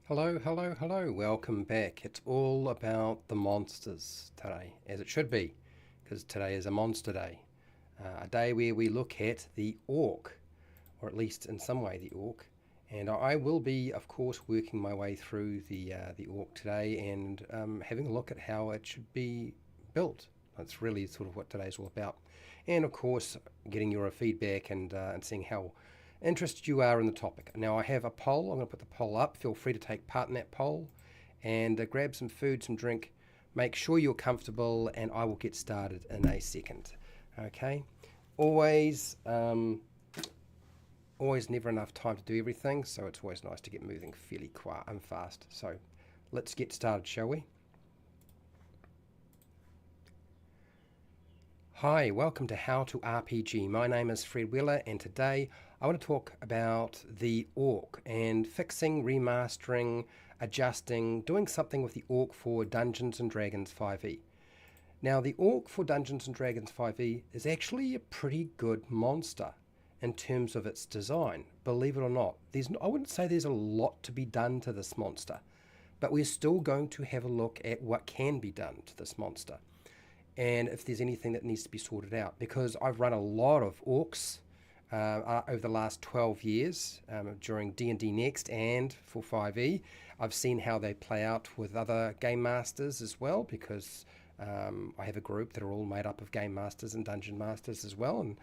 Hello, hello, hello. Welcome back. It's all about the monsters today, as it should be, because today is a monster day. A day where we look at the orc, or at least in some way the orc. And I will be, of course, working my way through the orc today and having a look at how it should be built. That's really sort of what today's all about. And of course, getting your feedback and seeing how interested you are in the topic. Now I have a poll. I'm going to put the poll up. Feel free to take part in that poll and grab some food, some drink. Make sure you're comfortable, and I will get started in a second. Okay. Always, always never enough time to do everything, so it's always nice to get moving fairly quiet and fast. So let's get started, shall we? Hi, welcome to How to RPG. My name is Fred Wheeler, and today I want to talk about the orc and fixing, remastering, adjusting, doing something with the orc for Dungeons & Dragons 5e. Now, the orc for Dungeons & Dragons 5e is actually a pretty good monster in terms of its design, believe it or not. I wouldn't say there's a lot to be done to this monster, but we're still going to have a look at what can be done to this monster and if there's anything that needs to be sorted out, because I've run a lot of orcs over the last 12 years during D&D Next and for 5e. I've seen how they play out with other game masters as well, because I have a group that are all made up of game masters and dungeon masters as well. And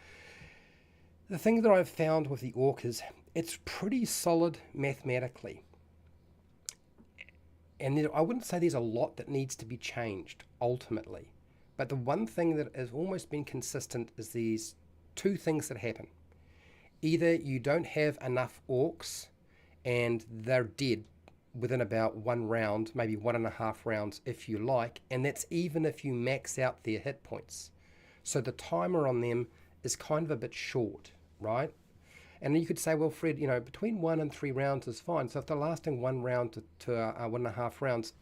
the thing that I've found with the orc is it's pretty solid mathematically. And I wouldn't say there's a lot that needs to be changed ultimately. But the one thing that has almost been consistent is these two things that happen. Either you don't have enough orcs and they're dead within about one round, maybe 1.5 rounds if you like, and that's even if you max out their hit points. So the timer on them is kind of a bit short, right? And you could say, well, Fred, between 1 and 3 rounds is fine. So if they're lasting 1 round to 1.5 rounds,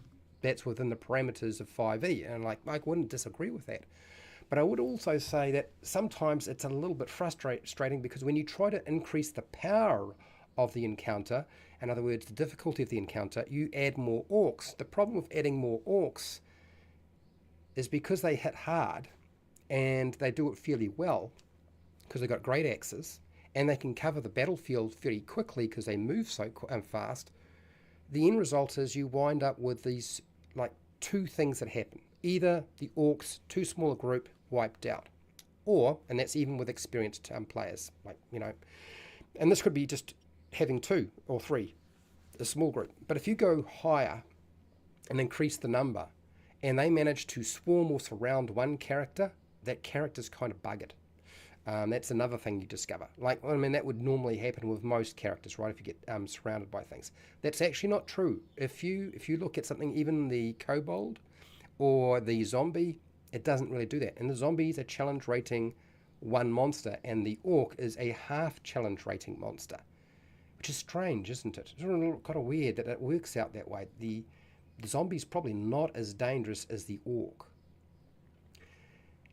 that's within the parameters of 5e, and I wouldn't disagree with that. But I would also say that sometimes it's a little bit frustrating, because when you try to increase the power of the encounter, in other words, the difficulty of the encounter, you add more orcs. The problem with adding more orcs is because they hit hard and they do it fairly well, because they've got great axes and they can cover the battlefield very quickly because they move so fast. The end result is you wind up with these two things that happen. Either the orcs, too small a group, wiped out, or, and that's even with experienced players, and this could be just having 2 or 3, a small group. But if you go higher and increase the number, and they manage to swarm or surround one character, that character's kind of buggered. That's another thing you discover. That would normally happen with most characters, right? If you get surrounded by things. That's actually not true. If you look at something, even the kobold or the zombie, it doesn't really do that. And the zombie is a challenge rating 1 monster, and the orc is a half challenge rating monster, which is strange, isn't it? It's kind of weird that it works out that way. The zombie's probably not as dangerous as the orc.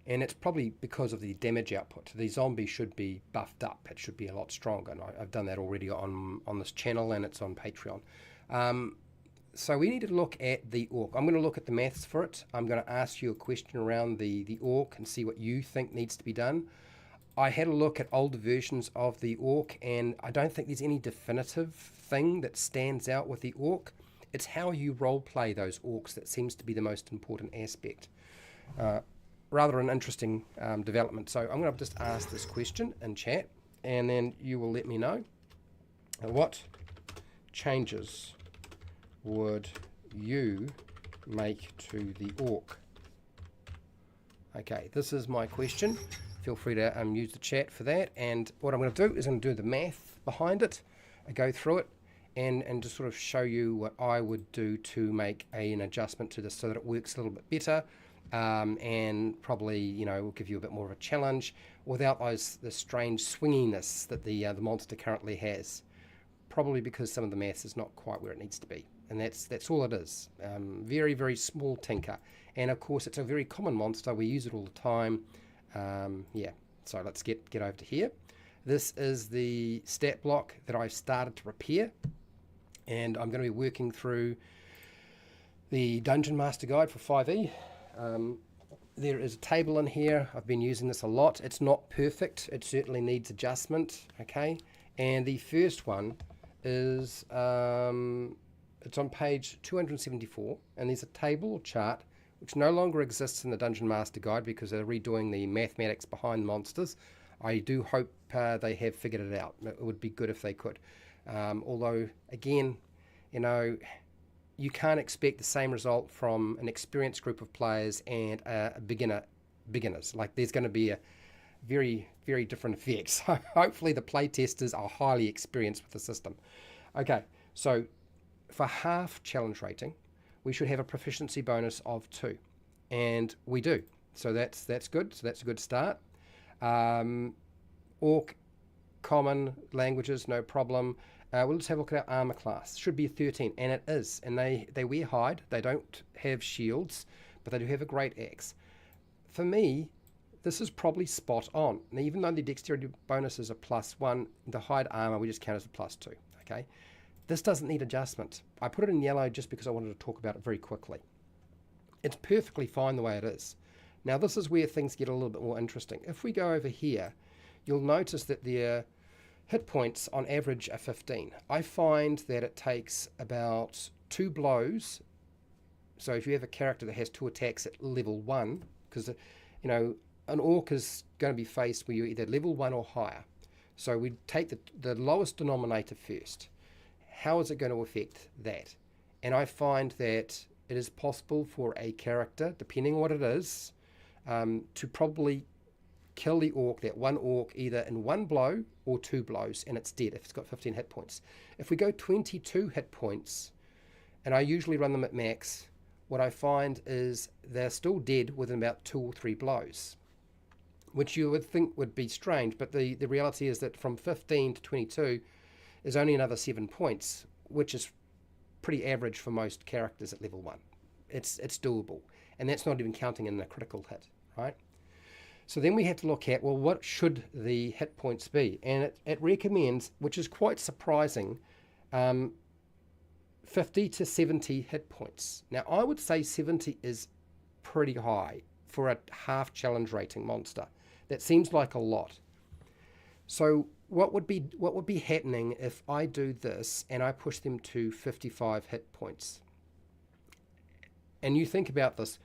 And it's probably because of the damage output. The zombie should be buffed up. It should be a lot stronger. And I've done that already on this channel, and it's on Patreon. So we need to look at the orc. I'm going to look at the maths for it. I'm going to ask you a question around the orc and see what you think needs to be done. I had a look at older versions of the orc, and I don't think there's any definitive thing that stands out with the orc. It's how you role play those orcs that seems to be the most important aspect. Rather an interesting development. So I'm going to just ask this question in chat, and then you will let me know. What changes would you make to the orc? Okay, this is my question. Feel free to use the chat for that. And what I'm going to do is I'm going to do the math behind it. I go through it and just sort of show you what I would do to make an adjustment to this so that it works a little bit better. And probably, will give you a bit more of a challenge without the strange swinginess that the monster currently has. Probably because some of the maths is not quite where it needs to be, and that's all it is. Very, very small tinker, and of course it's a very common monster. We use it all the time. Yeah. So let's get over to here. This is the stat block that I've started to repair. And I'm going to be working through the Dungeon Master Guide for 5e. There is a table in here. I've been using this a lot. It's not perfect. It certainly needs adjustment, okay? And the first one is, it's on page 274, and there's a table or chart which no longer exists in the Dungeon Master Guide because they're redoing the mathematics behind monsters. I do hope they have figured it out. It would be good if they could. Although, again, you know, you can't expect the same result from an experienced group of players and a beginners. Like, there's going to be a very, very different effects. So hopefully the play testers are highly experienced with the system. Okay, so for half challenge rating, we should have a proficiency bonus of 2, and we do. So that's good. So that's a good start. Orc, common, languages, no problem. We'll just have a look at our armor class. Should be a 13, and it is. And they wear hide. They don't have shields, but they do have a great axe. For me, this is probably spot on. Now, even though the dexterity bonus is a +1, the hide armor we just count as a +2. Okay, this doesn't need adjustment. I put it in yellow just because I wanted to talk about it very quickly. It's perfectly fine the way it is. Now, this is where things get a little bit more interesting. If we go over here, you'll notice that their hit points on average are 15. I find that it takes about 2 blows. So if you have a character that has 2 attacks at level 1, because, you know, an orc is going to be faced where you're either level 1 or higher. So we take the lowest denominator first. How is it going to affect that? And I find that it is possible for a character, depending on what it is, to probably kill the orc, that one orc, either in 1 blow or 2 blows, and it's dead if it's got 15 hit points. If we go 22 hit points, and I usually run them at max, what I find is they're still dead within about 2 or 3 blows, which you would think would be strange, but the reality is that from 15 to 22 is only another 7 points, which is pretty average for most characters at level 1. It's doable, and that's not even counting in a critical hit, right? So then we have to look at, well, what should the hit points be? And it recommends, which is quite surprising, 50 to 70 hit points. Now, I would say 70 is pretty high for a half challenge rating monster. That seems like a lot. So what would be happening if I do this and I push them to 55 hit points? And you think about this.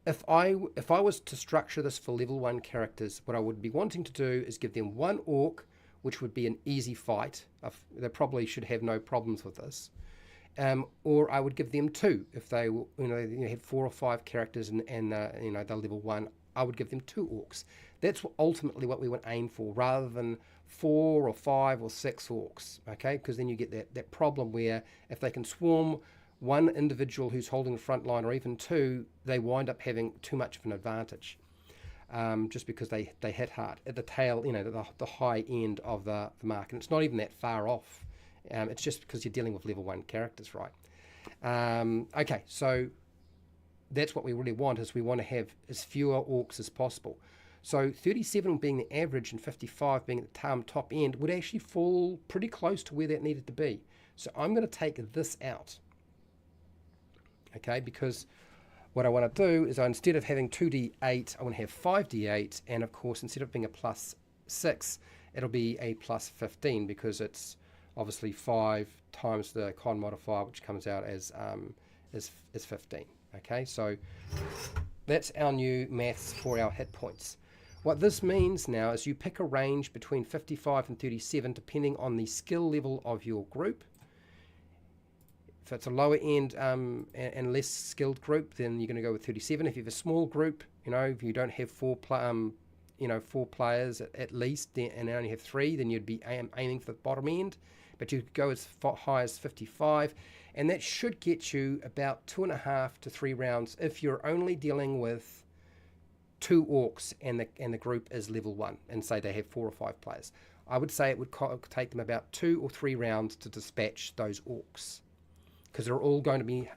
If I was to structure this for level 1 characters, what I would be wanting to do is give them 1 orc, which would be an easy fight. They probably should have no problems with this. Or I would give them 2 if they had 4 or 5 characters and they're level 1. I would give them 2 orcs. That's ultimately what we would aim for, rather than 4 or 5 or 6 orcs. Okay, because then you get that problem where if they can swarm one individual who's holding the front line, or even 2, they wind up having too much of an advantage, just because they hit hard at the tail, the high end of the mark. And it's not even that far off. It's just because you're dealing with level 1 characters, right? Okay, so that's what we really want, is we want to have as fewer orcs as possible. So 37 being the average and 55 being at the top end would actually fall pretty close to where that needed to be. So I'm going to take this out. Okay, because what I want to do is, instead of having 2d8, I want to have 5d8, and of course, instead of being a +6, it'll be a +15, because it's obviously 5 times the con modifier, which comes out as 15. Okay, so that's our new maths for our hit points. What this means now is you pick a range between 55 and 37, depending on the skill level of your group. If it's a lower end and less skilled group, then you're going to go with 37. If you have a small group, if you don't have 4 players at least, and only have 3, then you'd be aiming for the bottom end. But you could go as high as 55, and that should get you about 2.5 to 3 rounds if you're only dealing with 2 orcs and the group is level 1, and say they have 4 or 5 players. I would say it would take them about 2 or 3 rounds to dispatch those orcs, because they're all going to be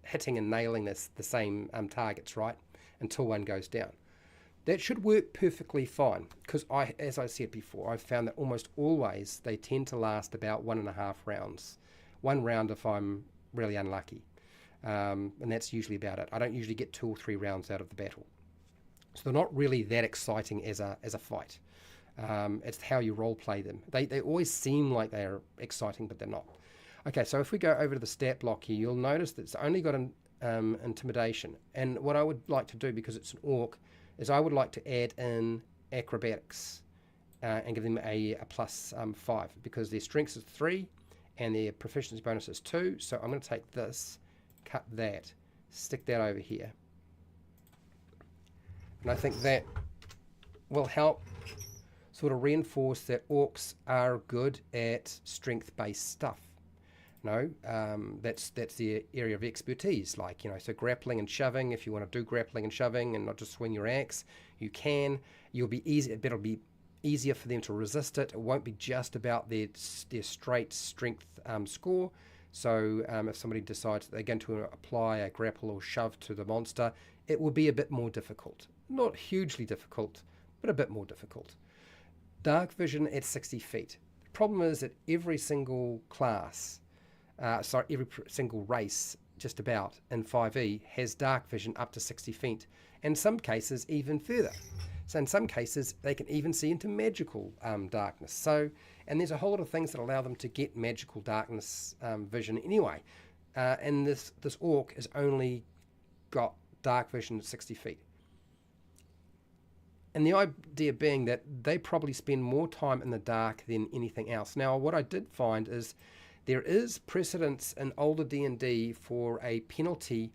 hitting and nailing the same targets, right, until one goes down. That should work perfectly fine, because as I said before, I've found that almost always they tend to last about 1.5 rounds 1 round if I'm really unlucky. And that's usually about it. I don't usually get 2 or 3 rounds out of the battle. So they're not really that exciting as a fight. It's how you role play them. They always seem like they're exciting, but they're not. Okay, so if we go over to the stat block here, you'll notice that it's only got an intimidation. And what I would like to do, because it's an orc, is I would like to add in acrobatics and give them a +5, because their strength is 3 and their proficiency bonus is 2. So I'm going to take this, cut that, stick that over here. And I think that will help sort of reinforce that orcs are good at strength-based stuff. That's their area of expertise. Like, so grappling and shoving. If you want to do grappling and shoving and not just swing your axe, you can. It'll be easier for them to resist it. It won't be just about their straight strength score. So if somebody decides that they're going to apply a grapple or shove to the monster, it will be a bit more difficult. Not hugely difficult, but a bit more difficult. Dark vision at 60 feet. The problem is that every single class, every single race just about in 5e has dark vision up to 60 feet. In some cases even further. So in some cases they can even see into magical darkness. So, and there's a whole lot of things that allow them to get magical darkness vision anyway. And this orc has only got dark vision at 60 feet. And the idea being that they probably spend more time in the dark than anything else. Now, what I did find is there is precedence in older D&D for a penalty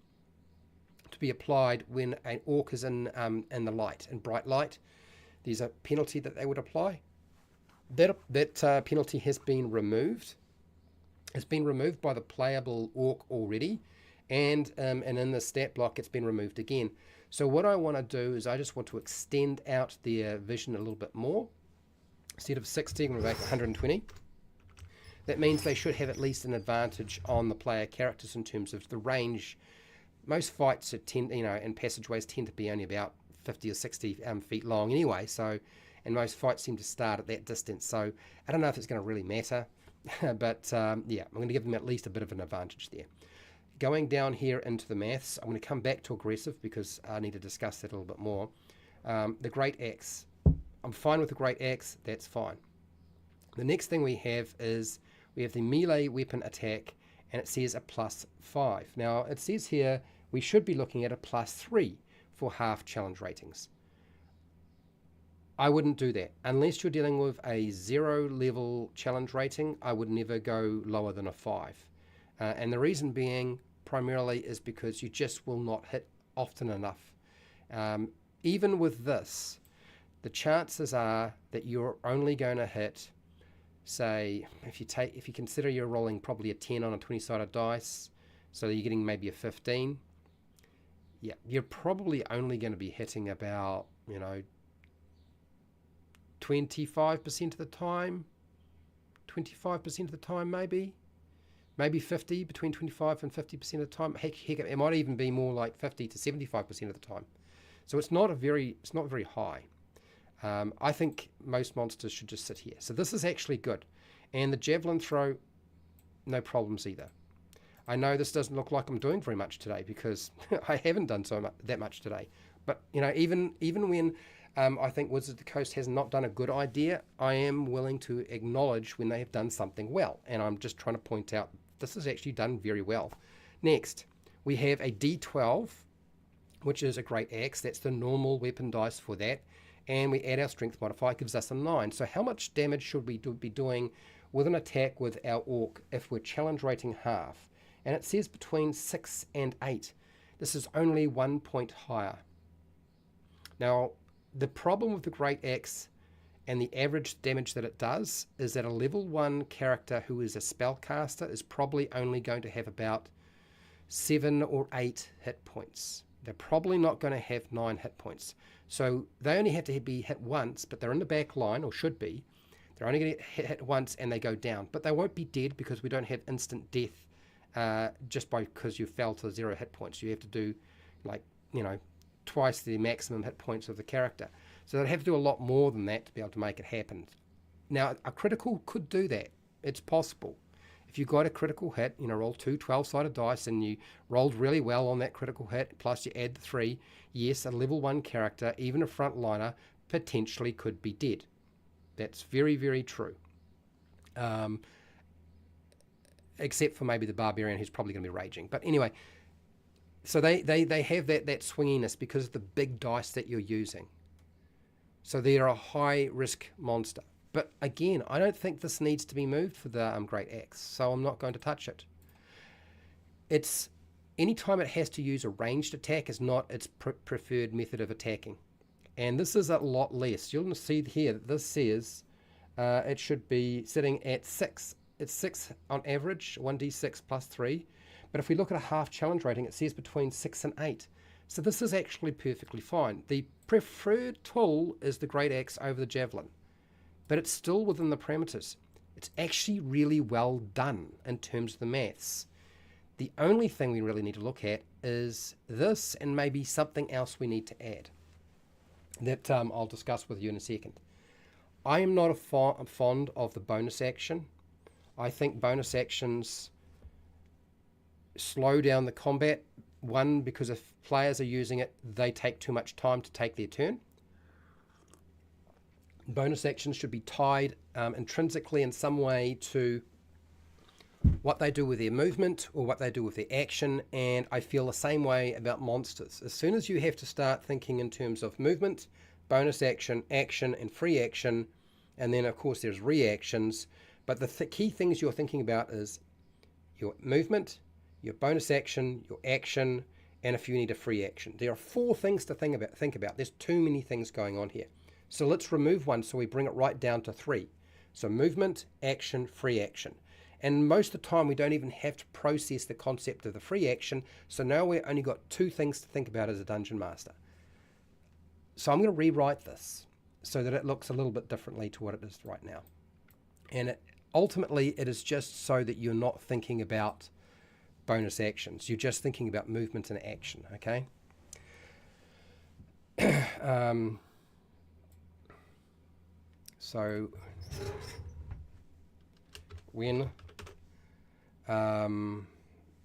to be applied when an orc is in the light, in bright light. There's a penalty that they would apply. That penalty has been removed. It's been removed by the playable orc already, and in the stat block it's been removed again. So what I want to do is I just want to extend out their vision a little bit more. Instead of 60, I'm going to make 120. That means they should have at least an advantage on the player characters in terms of the range. Most fights and passageways tend to be only about 50 or 60 feet long anyway. So, and most fights seem to start at that distance. So I don't know if it's going to really matter, but yeah, I'm going to give them at least a bit of an advantage there. Going down here into the maths, I'm going to come back to aggressive because I need to discuss that a little bit more. The Great Axe. I'm fine with the Great Axe, that's fine. The next thing we have is we have the melee weapon attack, and it says a +5. Now it says here we should be looking at a +3 for half challenge ratings. I wouldn't do that. Unless you're dealing with a 0 level challenge rating, I would never go lower than a 5. And the reason being primarily is because you just will not hit often enough. Even with this, the chances are that you're only going to hit, say, if you consider you're rolling probably a 10 on a 20-sided dice, so you're getting maybe a 15. Yeah, you're probably only going to be hitting about 25% of the time, 25% of the time maybe 50, between 25 and 50% of the time. Heck, it might even be more like 50 to 75% of the time. So it's not very high. I think most monsters should just sit here. So this is actually good. And the javelin throw, no problems either. I know this doesn't look like I'm doing very much today because I haven't done that much today. But even when I think Wizards of the Coast has not done a good idea, I am willing to acknowledge when they have done something well. And I'm just trying to point out this is actually done very well. Next, we have a D12, which is a Great Axe. That's the normal weapon dice for that. And we add our strength modifier, gives us a 9. So how much damage should we be doing with an attack with our orc if we're challenge rating half? And it says between 6 and 8. This is only 1 point higher. Now, the problem with the Great Axe and the average damage that it does is that a level 1 character who is a spellcaster is probably only going to have about 7 or 8 hit points. They're probably not going to have 9 hit points. So they only have to be hit once, but they're in the back line, or should be. They're only going to get hit once and they go down. But they won't be dead because we don't have instant death just because you fell to 0 hit points. You have to do twice the maximum hit points of the character. So they'd have to do a lot more than that to be able to make it happen. Now, a critical could do that. It's possible. If you got a critical hit, you know, roll two 12-sided dice and you rolled really well on that critical hit, plus you add the 3, yes, a level 1 character, even a frontliner, potentially could be dead. That's very, very true. Except for maybe the barbarian who's probably going to be raging. But anyway, so they have that swinginess because of the big dice that you're using. So they're a high risk monster. But again, I don't think this needs to be moved for the Great Axe, so I'm not going to touch it. It's anytime it has to use a ranged attack is not its preferred method of attacking. And this is a lot less. You'll see here that this says it should be sitting at 6. It's 6 on average, 1d6 plus 3. But if we look at a half challenge rating, it says between 6 and 8. So this is actually perfectly fine. The preferred tool is the Great Axe over the Javelin, but it's still within the parameters. It's actually really well done in terms of the maths. The only thing we really need to look at is this and maybe something else we need to add that I'll discuss with you in a second. I am not fond of the bonus action. I think bonus actions slow down the combat. One, because if players are using it, they take too much time to take their turn. Bonus actions should be tied intrinsically in some way to what they do with their movement or what they do with their action, and I feel the same way about monsters. As soon as you have to start thinking in terms of movement, bonus action, action, and free action, and then of course there's reactions, but the key things you're thinking about is your movement, your bonus action, your action, and if you need a free action. There are 4 things to think about. There's too many things going on here. So let's remove one so we bring it right down to 3. So movement, action, free action. And most of the time we don't even have to process the concept of the free action, so now we've only got 2 things to think about as a Dungeon Master. So I'm going to rewrite this so that it looks a little bit differently to what it is right now. And ultimately it is just so that you're not thinking about bonus actions. You're just thinking about movement and action, okay? So when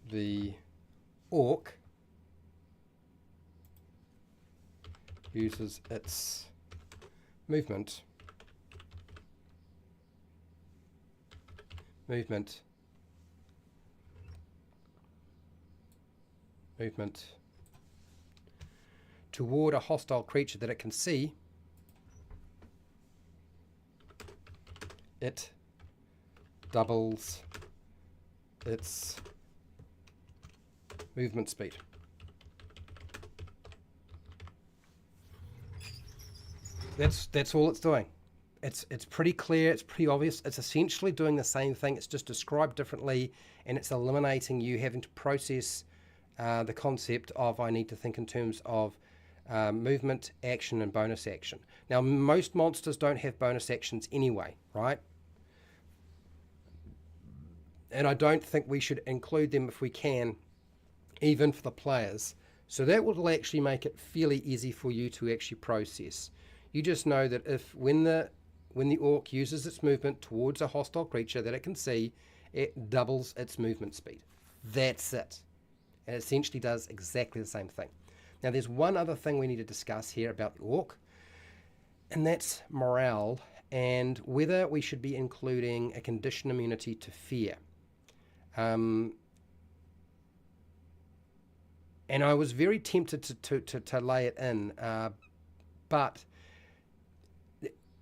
the orc uses its movement toward a hostile creature that it can see, it doubles its movement speed. That's all it's doing. It's pretty clear, it's pretty obvious. It's essentially doing the same thing, it's just described differently, and it's eliminating you having to process the concept of I need to think in terms of movement, action, and bonus action. Now, most monsters don't have bonus actions anyway, right? And I don't think we should include them if we can, even for the players. So that will actually make it fairly easy for you to actually process. You just know that if when the orc uses its movement towards a hostile creature that it can see, it doubles its movement speed. That's it. And it essentially does exactly the same thing. Now there's one other thing we need to discuss here about the orc, and that's morale and whether we should be including a condition immunity to fear. And I was very tempted to lay it in, but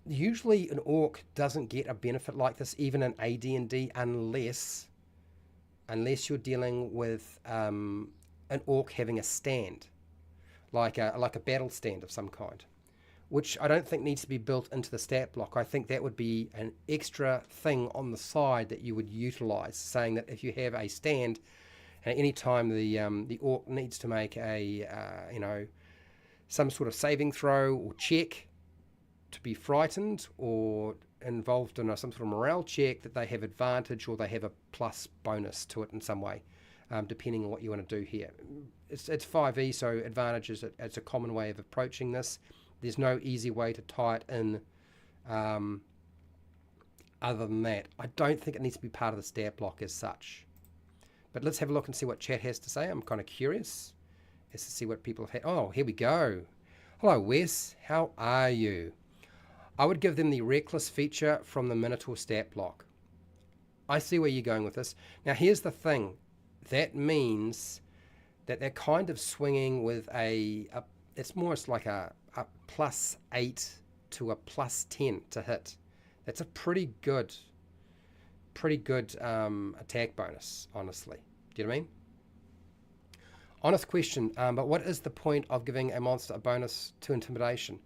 usually an orc doesn't get a benefit like this, even in AD&D, unless you're dealing with an orc having a stand, like a battle stand of some kind, which I don't think needs to be built into the stat block. I think that would be an extra thing on the side that you would utilize, saying that if you have a stand, at any time the orc needs to make a some sort of saving throw or check to be frightened or involved in some sort of morale check, that they have advantage or they have a plus bonus to it in some way, depending on what you want to do here. It's 5e, so advantage is it's a common way of approaching this. There's no easy way to tie it in other than that, I don't think it needs to be part of the stat block as such. But let's have a look and see what chat has to say. I'm kind of curious as to see what people have had. Oh, here we go. Hello, Wes. How are you? I would give them the reckless feature from the Minotaur stat block. I see where you're going with this. Now, here's the thing. That means that they're kind of swinging with it's more like a +8 to a +10 to hit. That's a pretty good attack bonus, honestly. Do you know what I mean? Honest question, but what is the point of giving a monster a bonus to intimidation?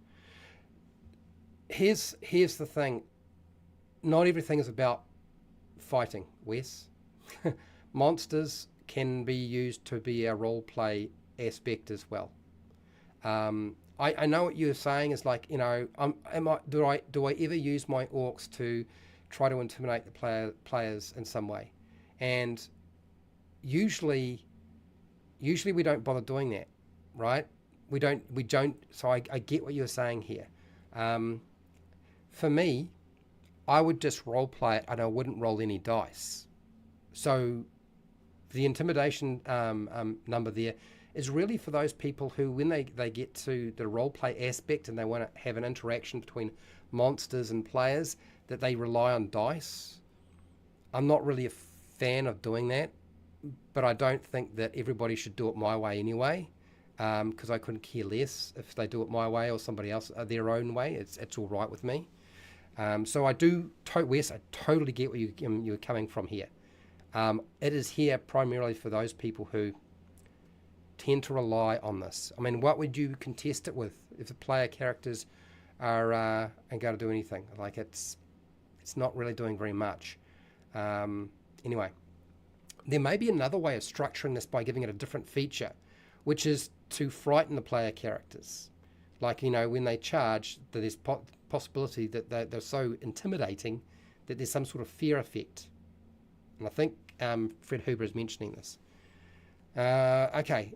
Here's the thing. Not everything is about fighting, Wes. Monsters can be used to be a role play aspect as well. I know what you're saying is like, you know, do I ever use my orcs to try to intimidate the players in some way? And usually we don't bother doing that, right? We don't. So I get what you're saying here. For me, I would just role play it and I wouldn't roll any dice. So the intimidation number there is really for those people who, when they get to the role play aspect and they want to have an interaction between monsters and players, that they rely on dice. I'm not really a fan of doing that, but I don't think that everybody should do it my way anyway, because I couldn't care less if they do it my way or somebody else their own way. It's all right with me. So I do, Wes, I totally get where you're coming from here. It is here primarily for those people who tend to rely on this. I mean, what would you contest it with if the player characters are ain't going to do anything? Like it's not really doing very much. Anyway, there may be another way of structuring this by giving it a different feature, which is to frighten the player characters. Like, you know, when they charge, there's possibility that they're so intimidating that there's some sort of fear effect. And I think Fred Huber is mentioning this. Okay.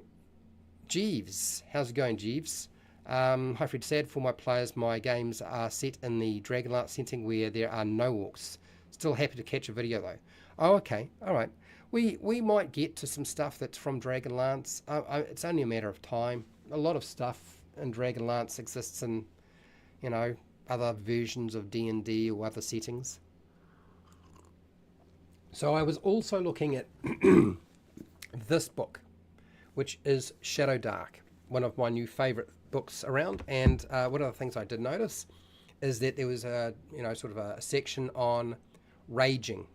Jeeves. How's it going, Jeeves? Hi, Fred. Sad for my players. My games are set in the Dragonlance setting where there are no orcs. Still happy to catch a video, though. Oh, okay. All right. We might get to some stuff that's from Dragonlance. It's only a matter of time. A lot of stuff in Dragonlance exists in, you know, other versions of D&D or other settings. So I was also looking at this book, which is Shadow Dark, one of my new favorite books around. And one of the things I did notice is that there was a, you know, sort of a section on raging.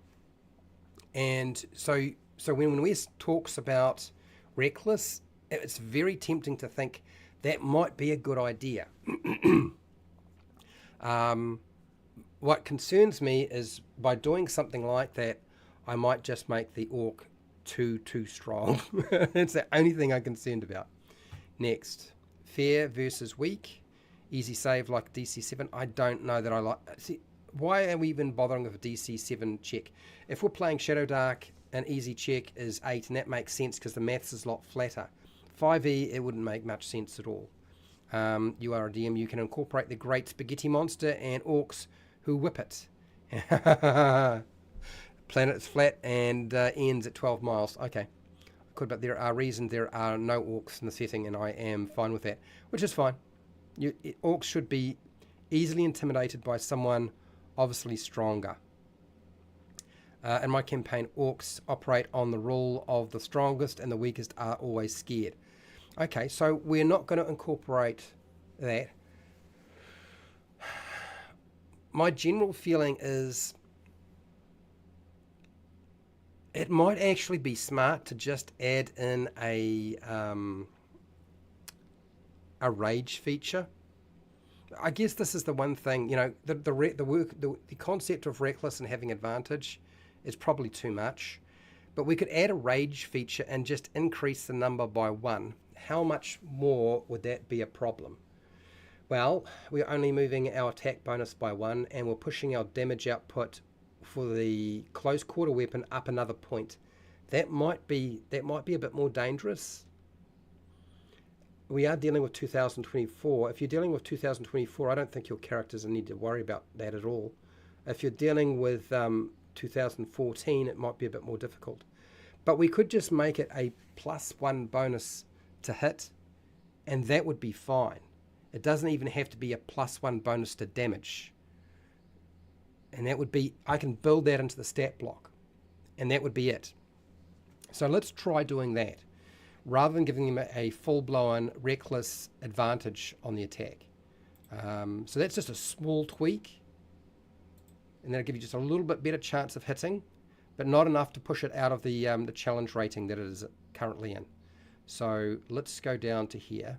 And so when Wes talks about reckless, it's very tempting to think that might be a good idea. What concerns me is by doing something like that, I might just make the orc too strong. It's the only thing I'm concerned about. Next, fair versus weak. Easy save like DC 7. I don't know that I like... See, why are we even bothering with a DC 7 check? If we're playing Shadow Dark, an easy check is 8, and that makes sense because the maths is a lot flatter. 5e, it wouldn't make much sense at all. You are a DM, you can incorporate the great spaghetti monster and orcs who whip it. Planet's flat and ends at 12 miles. Okay. Could, but there are reasons there are no orcs in the setting, and I am fine with that, which is fine. Orcs should be easily intimidated by someone obviously stronger. In my campaign, orcs operate on the rule of the strongest, and the weakest are always scared. Okay, so we're not going to incorporate that. My general feeling is it might actually be smart to just add in a rage feature. I guess this is the one thing, you know, the concept of reckless and having advantage is probably too much, but we could add a rage feature and just increase the number by 1. How much more would that be a problem? Well, we're only moving our attack bonus by 1, and we're pushing our damage output for the close quarter weapon up another point. That might be a bit more dangerous. We are dealing with 2024. If you're dealing with 2024, I don't think your characters need to worry about that at all. If you're dealing with 2014, it might be a bit more difficult. But we could just make it a +1 bonus to hit, and that would be fine. It doesn't even have to be a +1 bonus to damage. And that would be, I can build that into the stat block, and that would be it. So let's try doing that, rather than giving them a full-blown reckless advantage on the attack. So that's just a small tweak, and that'll give you just a little bit better chance of hitting, but not enough to push it out of the challenge rating that it is currently in. So let's go down to here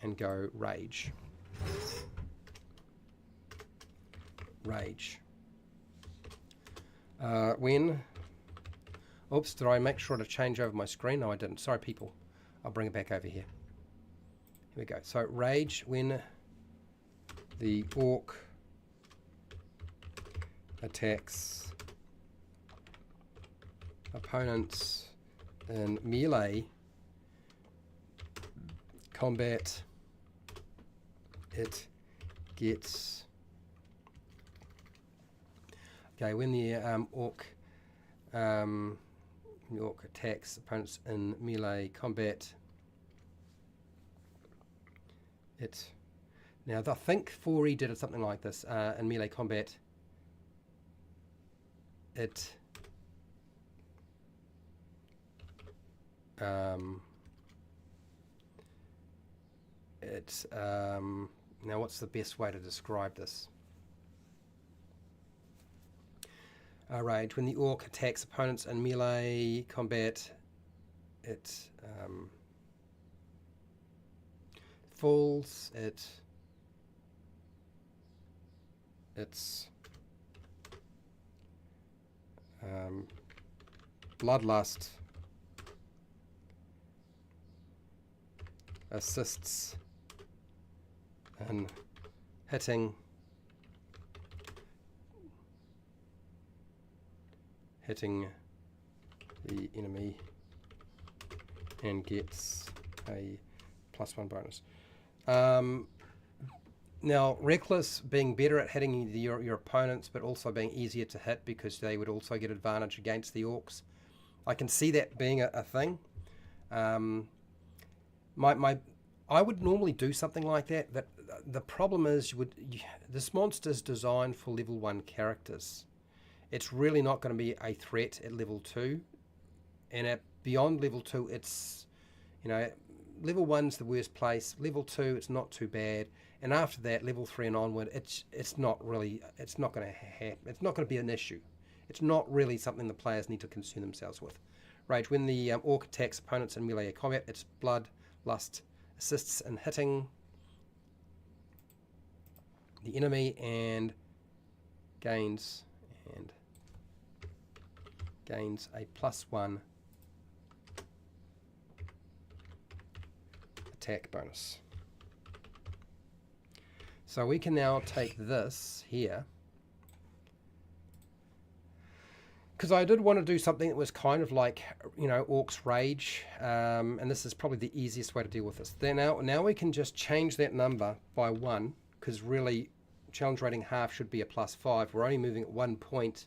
and go rage. Rage. Oops, did I make sure to change over my screen? No, I didn't. Sorry, people. I'll bring it back over here. Here we go. So rage when the orc attacks opponents in melee combat, it gets, okay, when the orc attacks opponents in melee combat, it, now I think 4E did something like this, in melee combat, it now what's the best way to describe this? Rage, when the orc attacks opponents in melee combat, it falls, it's bloodlust assists in hitting the enemy and gets a +1 bonus. Now, reckless being better at hitting your opponents, but also being easier to hit because they would also get advantage against the orcs. I can see that being a thing. I would normally do something like that. But the problem is, this monster is designed for level 1 characters. It's really not going to be a threat at level 2, and at beyond level 2, it's, level 1's the worst place. Level 2, it's not too bad, and after that, level 3 and onward, it's not going to happen. It's not going to be an issue. It's not really something the players need to concern themselves with. Rage, when the orc attacks opponents in melee combat, its bloodlust assists in hitting the enemy and gains a +1 attack bonus. So we can now take this here, because I did want to do something that was kind of like, Orc's Rage, and this is probably the easiest way to deal with this. Now we can just change that number by 1, because really challenge rating half should be a +5. We're only moving at 1 point,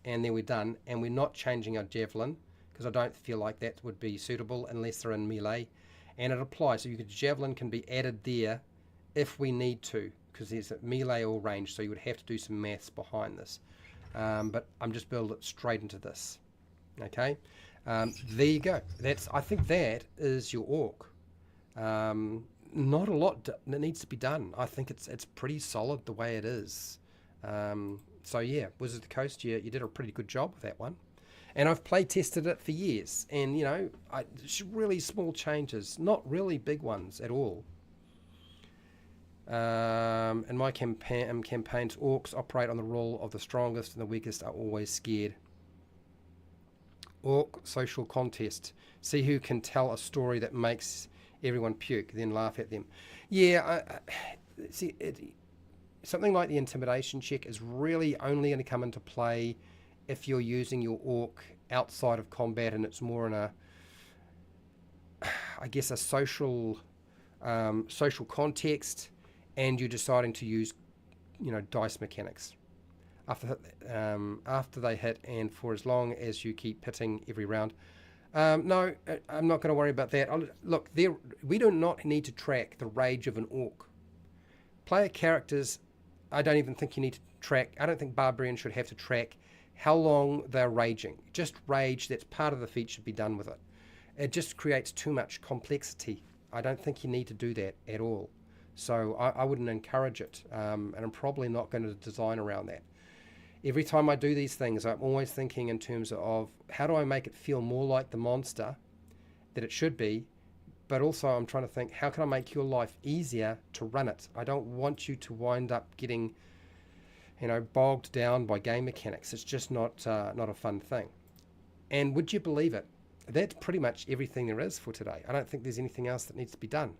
and then we're done, and we're not changing our javelin, because I don't feel like that would be suitable unless they're in melee, and it applies. So javelin can be added there if we need to, because there's a melee or range, so you would have to do some maths behind this. But I'm just building it straight into this. Okay, there you go. I think that is your orc. Not a lot that needs to be done. I think it's pretty solid the way it is. So yeah, Wizards of the Coast, you did a pretty good job with that one. And I've play tested it for years, and really small changes, not really big ones at all. In my campaigns, orcs operate on the rule of the strongest and the weakest are always scared. Orc social contest. See who can tell a story that makes everyone puke, then laugh at them. Yeah, something like the intimidation check is really only going to come into play if you're using your orc outside of combat, and it's more in a social context, and you're deciding to use, dice mechanics. after they hit, and for as long as you keep hitting every round. No, I'm not going to worry about that. Look, we do not need to track the rage of an orc. Player characters, I don't even think you need to track. I don't think barbarians should have to track how long they're raging. Just rage, that's part of the feat, should be done with it. It just creates too much complexity. I don't think you need to do that at all. So I wouldn't encourage it, and I'm probably not going to design around that. Every time I do these things, I'm always thinking in terms of how do I make it feel more like the monster that it should be, but also I'm trying to think, how can I make your life easier to run it? I don't want you to wind up getting, bogged down by game mechanics. It's just not a fun thing. And would you believe it? That's pretty much everything there is for today. I don't think there's anything else that needs to be done.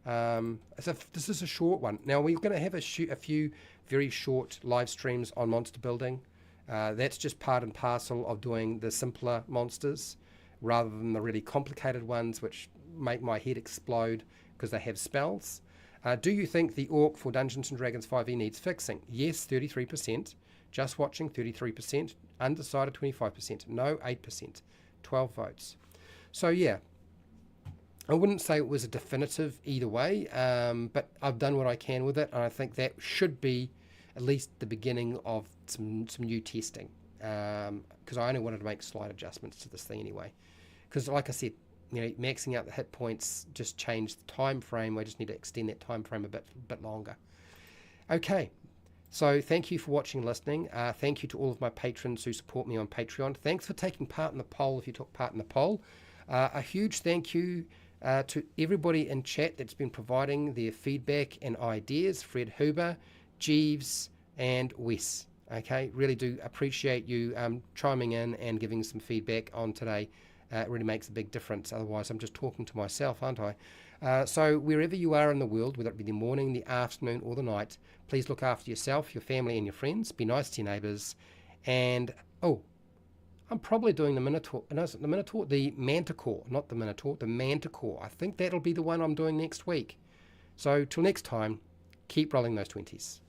So this is a short one. Now we're going to have a few very short live streams on monster building. That's just part and parcel of doing the simpler monsters rather than the really complicated ones which make my head explode because they have spells. Do you think the orc for Dungeons & Dragons 5e needs fixing? Yes, 33%. Just watching, 33%. Undecided, 25%. No, 8%. 12 votes. So yeah, I wouldn't say it was a definitive either way, but I've done what I can with it, and I think that should be at least the beginning of some new testing, because I only wanted to make slight adjustments to this thing anyway. Because like I said, maxing out the hit points just changed the time frame. I just need to extend that time frame a bit longer. Okay, so thank you for watching and listening. Thank you to all of my patrons who support me on Patreon. Thanks for taking part in the poll if you took part in the poll. A huge thank you to everybody in chat that's been providing their feedback and ideas. Fred Huber, Jeeves, and Wes. Okay, really do appreciate you chiming in and giving some feedback on today. It really makes a big difference. Otherwise, I'm just talking to myself, aren't I? So wherever you are in the world, whether it be the morning, the afternoon, or the night, please look after yourself, your family, and your friends. Be nice to your neighbours. And, I'm probably doing the Minotaur. No, is it the Minotaur? The Manticore, not the Minotaur, the Manticore. I think that'll be the one I'm doing next week. So till next time, keep rolling those 20s.